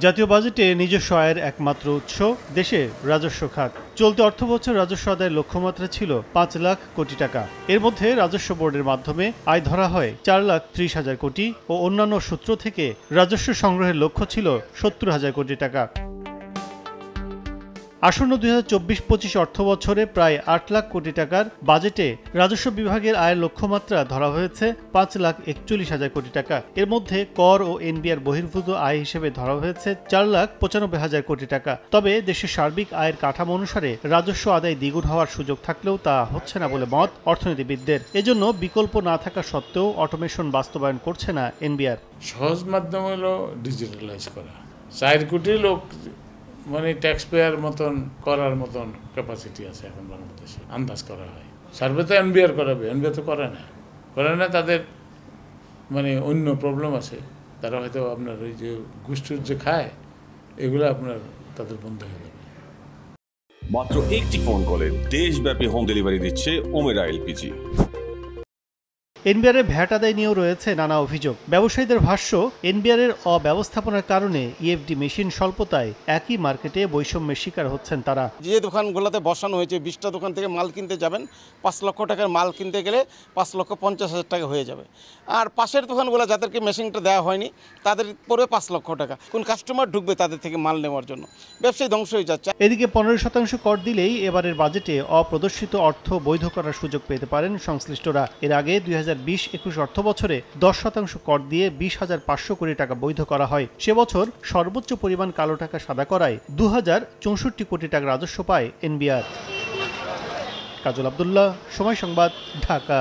জাতীয় বাজেটে নিজস্ব আয়ের একমাত্র উৎস দেশের রাজস্ব খাত। চলতি অর্থবছর রাজস্ব আদায়ের লক্ষ্যমাত্রা ছিল ৫ লাখ কোটি টাকা। এর মধ্যে রাজস্ব বোর্ডের মাধ্যমে আয় ধরা হয় ৪,৩০,০০০ কোটি ও অন্যান্য সূত্র থেকে রাজস্ব সংগ্রহের লক্ষ্য ছিল ৭০,০০০ কোটি টাকা। আসন্ন ২০২৪-২৫ অর্থবছরে প্রায় ৮ লাখ কোটি টাকার বাজেটে রাজস্ব বিভাগের আয়ের লক্ষ্যমাত্রা ধরা হয়েছে ৫,৪১,০০০ কোটি টাকা। এর মধ্যে কর ও এনবিআর বহির্ভূত আয় হিসেবে ধরা হয়েছে ৪,৯৫,০০০ কোটি টাকা। তবে দেশের সার্বিক আয়ের কাঠামো অনুসারে রাজস্ব আদায় দ্বিগুণ হওয়ার সুযোগ থাকলেও তা হচ্ছে না বলে মত অর্থনীতিবিদদের। এজন্য বিকল্প না থাকা সত্ত্বেও অটোমেশন বাস্তবায়ন করছে না এনবিআর। সহজ মাধ্যম হলো ডিজিটালাইজ করা। ৪ কোটি লোক মানে ট্যাক্স পেয়ার মতন করার মতন ক্যাপাসিটি আছে এখন বাংলাদেশে, আন্দাজ করা হয়। সার্ভে তো এনবিআর করাবে, এনবিআর তো করে না, তাদের মানে অন্য প্রবলেম আছে। তারা হয়তো আপনার ওই যে ঘুষ-টুস যে খায় এগুলো আপনার তাদের বন্ধ হয়ে যাবে। মাত্র একটি ফোন কলে দেশব্যাপী হোম ডেলিভারি দিচ্ছে ওমেরা এলপিজি। এনবিআরের ভ্যাট আদায় নিয়েও রয়েছে নানা অভিযোগ। ব্যবসায়ীদের ভাষ্য, এনবিআরের অব্যবস্থাপনার কারণে ইএফডি মেশিন স্বল্পতায় একই মার্কেটে বৈষম্যের শিকার হচ্ছেন তারা। যে দোকানগুলোতে বসানো হয়েছে 20টা দোকান থেকে মাল কিনতে যাবেন, 5 লক্ষ টাকার মাল কিনতে গেলে 5,50,000 টাকা হয়ে যাবে। আর পাশের দোকানগুলো যাদেরকে মেশিনটা দেওয়া হয়নি তাদের পরে 5 লক্ষ টাকা। কোন কাস্টমার ঢুকবে তাদের থেকে মাল নেওয়ার জন্য? ব্যবসায়ী ধ্বংস হয়ে যাচ্ছে। এদিকে 15% কর দিলেই এবারের বাজেটে অপ্রদর্শিত অর্থ বৈধ করার সুযোগ পেতে পারেন সংশ্লিষ্টরা। এর আগে 2020-21 অর্থবছরে 10% কর দিয়ে 20,500 কোটি টাকা বৈধ করা হয়। সে বছর সর্বোচ্চ পরিমাণ কালো টাকা সাদা করায় 2,064 কোটি টাকা রাজস্ব পায় এনবিআর। কাজল আব্দুল্লাহ, সময় সংবাদ, ঢাকা।